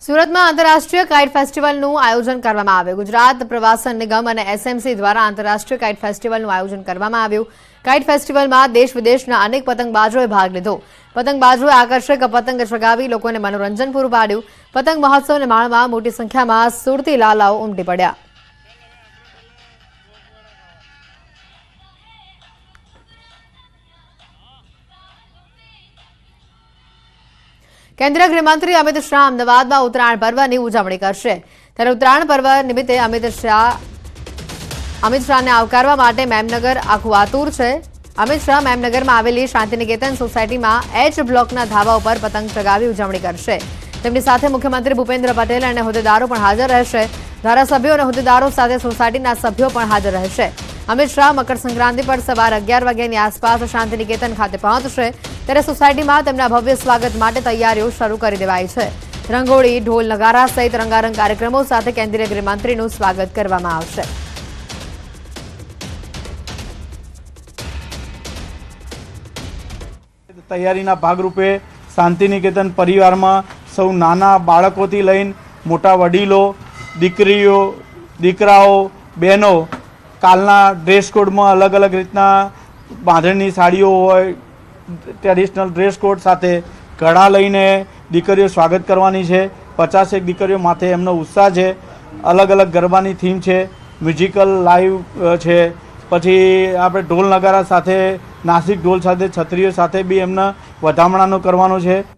સુરતમાં આંતરરાષ્ટ્રીય કાઇટ ફેસ્ટિવલનું આયોજન કરવામાં આવ્યું। ગુજરાત પ્રવાસન નિગમ અને એસએમસી દ્વારા આંતરરાષ્ટ્રીય કાઇટ ફેસ્ટિવલનું આયોજન કરવામાં આવ્યું। કાઇટ ફેસ્ટિવલમાં દેશ વિદેશના અનેક પતંગબાજોએ ભાગ લીધો। પતંગબાજોએ આકર્ષક પતંગ ચગાવી લોકોને મનોરંજન પૂરું પાડ્યું। પતંગ મહોત્સવને માણવા મોટી સંખ્યામાં સુરતી લાલાઓ ઉમટી પડ્યા। केन्द्रीय गृहमंत्री अमित शाह अमदावाद में उत्तरायण पर्व की उजवणी करशे। त्यारे उत्तरायण पर्व निमित्ते अमित शाह ने आवकारवा माटे मेमनगर आखुं आतुर छे। अमित शाह मेमनगर में आवेली शांतिनिकेतन सोसायटी में एच ब्लॉकना धावा पर पतंग चगावी उजवणी करशे। तेमनी साथे मुख्यमंत्री भूपेन्द्र पटेल अने होद्देदारो पण हाजर रहेशे। धारासभ्यो अने होद्देदारो साथे सोसायटीना सभ्यो पण हाजर रहेशे। अमित शाह मकर संक्रांति पर सवार 11 वाग्यानी आसपास शांतिनिकेतन खाते पहोंचशे। त्यारे सोसायटीमां तेमना भव्य स्वागत माटे तैयारीओ शरू करी देवाई छे। रंगोળી, ढोल नगारा सहित रंगारंग कार्यक्रमों साथे केन्द्रीय गृहमंत्रीनुं स्वागत करवामां आवशे। तैयारीना भागरूपे शांतिनिकेतन परिवारमां सौ नाना बाळकोथी लईने मोटा वडीलो, दीकरीओ, दीकराओ, बहनों कालना ड्रेस कोड में अलग अलग रीतना बांधणीनी साड़ीओ होय, ट्रेडिशनल ड्रेस कोड साथे घड़ा लईने दीकरीओ स्वागत करवानी छे। 50 एक दीकरीओ माथे एमनो उत्साह छे। अलग अलग गरबानी थीम छे, म्यूजिकल लाइव छे, पछी आपणे ढोल नगारा साथे नासिक ढोल साथे छतरीओ साथे बी एमने વધામણાનો કરવાનો છે।